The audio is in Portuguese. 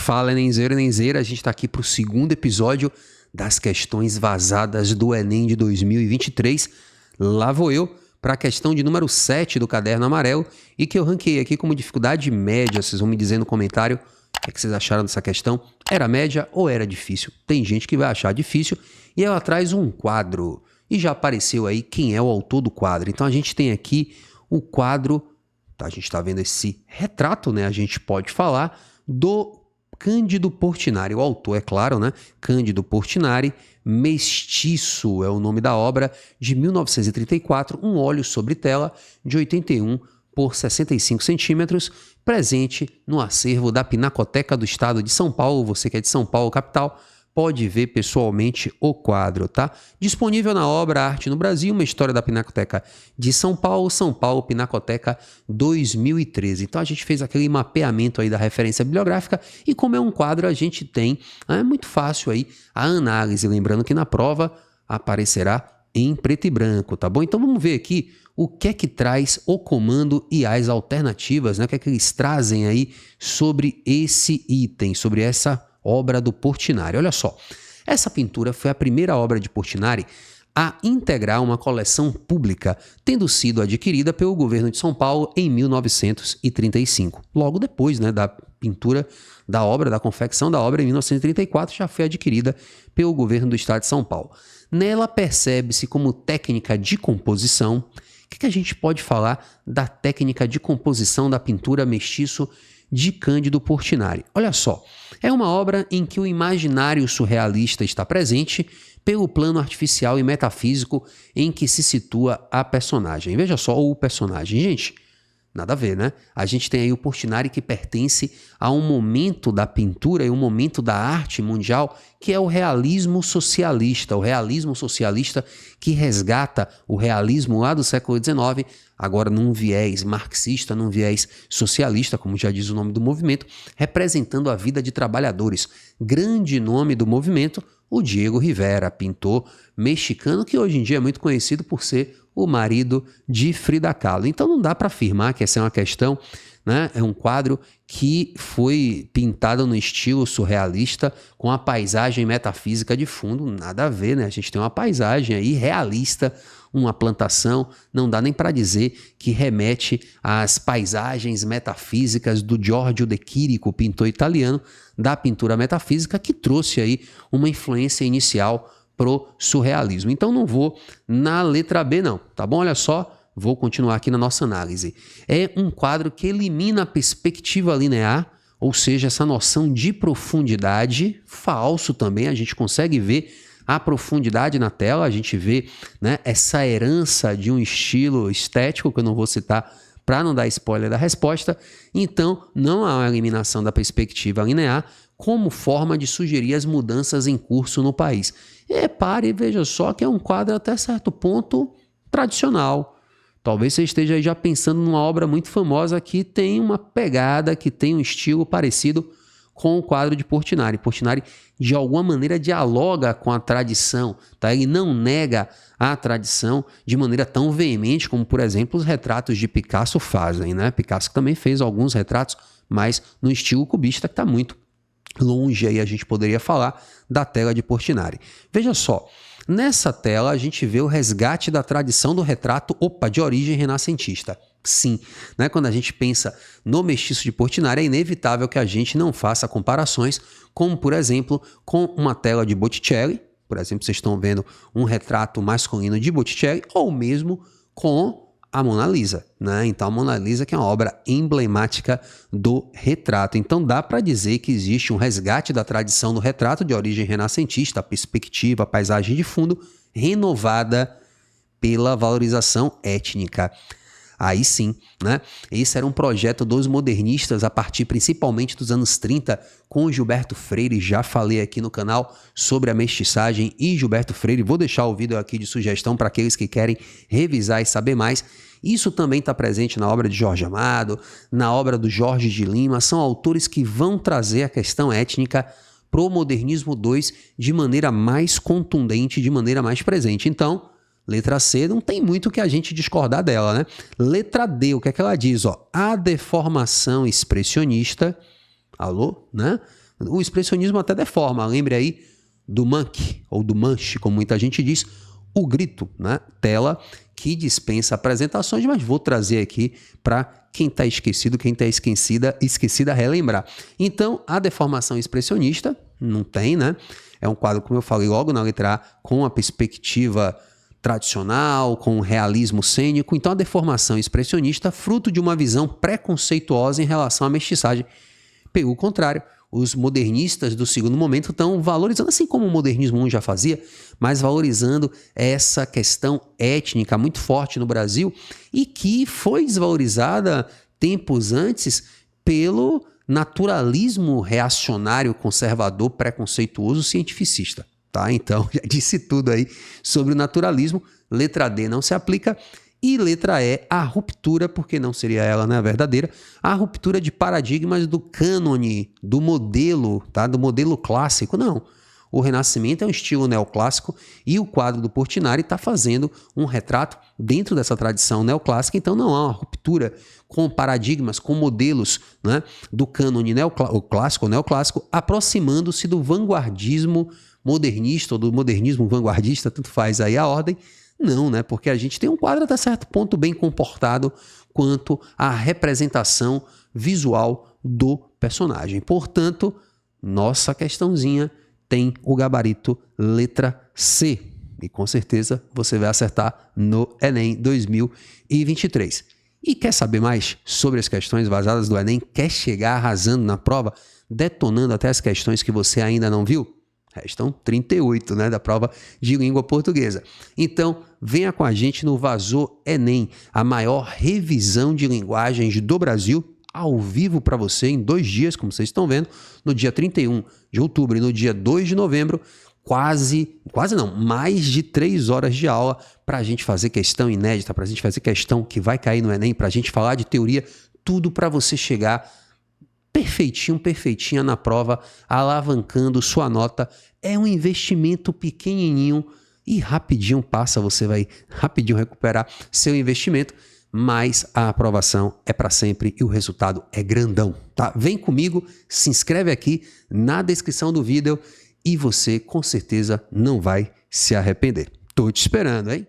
Fala, Nenzeiro e Nenzeira, a gente está aqui para o segundo episódio das questões vazadas do Enem de 2023. Lá vou eu para a questão de número 7 do caderno amarelo e que eu ranqueei aqui como dificuldade média. Vocês vão me dizer no comentário o que vocês acharam dessa questão. Era média ou era difícil? Tem gente que vai achar difícil e ela traz um quadro. E já apareceu aí quem é o autor do quadro. Então a gente tem aqui o quadro, a gente está vendo esse retrato, né? A gente pode falar do Cândido Portinari, o autor, é claro, né? Cândido Portinari, Mestiço é o nome da obra, de 1934, um óleo sobre tela de 81 por 65 centímetros, presente no acervo da Pinacoteca do Estado de São Paulo. Você que é de São Paulo, capital, pode ver pessoalmente o quadro, tá? Disponível na obra Arte no Brasil, uma história da Pinacoteca de São Paulo, Pinacoteca 2013. Então a gente fez aquele mapeamento aí da referência bibliográfica e como é um quadro a gente tem, é muito fácil aí a análise, lembrando que na prova aparecerá em preto e branco, tá bom? Então vamos ver aqui o que é que traz o comando e as alternativas, né? O que é que eles trazem aí sobre esse item, sobre essa obra do Portinari. Olha só, essa pintura foi a primeira obra de Portinari a integrar uma coleção pública, tendo sido adquirida pelo governo de São Paulo em 1935. Logo depois, né, da pintura da obra, da confecção da obra em 1934, já foi adquirida pelo governo do estado de São Paulo. Nela percebe-se como técnica de composição. O que a gente pode falar da técnica de composição da pintura Mestiço de Cândido Portinari? Olha só, é uma obra em que o imaginário surrealista está presente pelo plano artificial e metafísico em que se situa a personagem. Veja só o personagem, gente, nada a ver, né? A gente tem aí o Portinari que pertence a um momento da pintura e um momento da arte mundial que é o realismo socialista que resgata o realismo lá do século XIX, agora num viés marxista, num viés socialista, como já diz o nome do movimento, representando a vida de trabalhadores. Grande nome do movimento, o Diego Rivera, pintor mexicano que hoje em dia é muito conhecido por ser o marido de Frida Kahlo. Então não dá para afirmar que essa é uma questão, né? É um quadro que foi pintado no estilo surrealista com a paisagem metafísica de fundo, nada a ver, né? A gente tem uma paisagem aí realista, uma plantação, não dá nem para dizer que remete às paisagens metafísicas do Giorgio De Chirico, pintor italiano da pintura metafísica, que trouxe aí uma influência inicial pro surrealismo. Então não vou na letra B não, tá bom? Olha só, vou continuar aqui na nossa análise. É um quadro que elimina a perspectiva linear, ou seja, essa noção de profundidade, falso também, a gente consegue ver a profundidade na tela, a gente vê, né, essa herança de um estilo estético, que eu não vou citar para não dar spoiler da resposta. Então, não há uma eliminação da perspectiva linear como forma de sugerir as mudanças em curso no país. Pare e veja só que é um quadro até certo ponto tradicional. Talvez você esteja aí já pensando numa obra muito famosa que tem uma pegada, que tem um estilo parecido com o quadro de Portinari. Portinari, de alguma maneira, dialoga com a tradição, tá? Ele não nega a tradição de maneira tão veemente como, por exemplo, os retratos de Picasso fazem, né? Picasso também fez alguns retratos, mas no estilo cubista, que está muito longe, aí a gente poderia falar da tela de Portinari. Veja só, nessa tela a gente vê o resgate da tradição do retrato, de origem renascentista. Sim, né? Quando a gente pensa no Mestiço de Portinari, é inevitável que a gente não faça comparações, como por exemplo, com uma tela de Botticelli. Por exemplo, vocês estão vendo um retrato masculino de Botticelli, ou mesmo com a Mona Lisa, né? Então a Mona Lisa, que é uma obra emblemática do retrato. Então dá para dizer que existe um resgate da tradição do retrato de origem renascentista, a perspectiva, a paisagem de fundo, renovada pela valorização étnica. Aí sim, né? Esse era um projeto dos modernistas a partir principalmente dos anos 30, com Gilberto Freire. Já falei aqui no canal sobre a mestiçagem e Gilberto Freire. Vou deixar o vídeo aqui de sugestão para aqueles que querem revisar e saber mais. Isso também está presente na obra de Jorge Amado, na obra do Jorge de Lima. São autores que vão trazer a questão étnica pro modernismo 2 de maneira mais contundente, de maneira mais presente. Então, letra C, não tem muito que a gente discordar dela, né? Letra D, o que é que ela diz? A deformação expressionista, alô, né? O expressionismo até deforma. Lembre aí do Munch, ou do Munch, como muita gente diz, o grito, né? Tela que dispensa apresentações, mas vou trazer aqui para quem está esquecido, quem está esquecida relembrar. Então, a deformação expressionista não tem, né? É um quadro, como eu falei logo na letra A, com a perspectiva tradicional, com o realismo cênico. Então, a deformação expressionista, fruto de uma visão preconceituosa em relação à mestiçagem. Pelo contrário, os modernistas do segundo momento estão valorizando, assim como o modernismo 1 já fazia, mas valorizando essa questão étnica muito forte no Brasil e que foi desvalorizada tempos antes pelo naturalismo reacionário, conservador, preconceituoso, cientificista. Tá? Então, já disse tudo aí sobre o naturalismo. Letra D não se aplica. E letra E, a ruptura, porque não seria ela, né, a verdadeira, a ruptura de paradigmas do cânone, do modelo, tá? Do modelo clássico. Não. O Renascimento é um estilo neoclássico e o quadro do Portinari está fazendo um retrato dentro dessa tradição neoclássica, então não há uma ruptura com paradigmas, com modelos, né, do cânone clássico ou neoclássico, aproximando-se do vanguardismo modernista ou do modernismo vanguardista, tanto faz aí a ordem. Não, né? Porque a gente tem um quadro até certo ponto bem comportado quanto à representação visual do personagem. Portanto, nossa questãozinha tem o gabarito letra C. E com certeza você vai acertar no Enem 2023. E quer saber mais sobre as questões vazadas do Enem? Quer chegar arrasando na prova, detonando até as questões que você ainda não viu? Restam 38, né, da prova de língua portuguesa. Então, venha com a gente no Vazou Enem, a maior revisão de linguagens do Brasil, ao vivo para você em 2 dias, como vocês estão vendo, no dia 31 de outubro e no dia 2 de novembro, mais de 3 horas de aula para a gente fazer questão inédita, para a gente fazer questão que vai cair no Enem, para a gente falar de teoria, tudo para você chegar perfeitinha na prova, alavancando sua nota. É um investimento pequenininho e rapidinho passa, você vai rapidinho recuperar seu investimento, mas a aprovação é para sempre e o resultado é grandão, tá? Vem comigo, se inscreve aqui na descrição do vídeo e você com certeza não vai se arrepender. Tô te esperando, hein?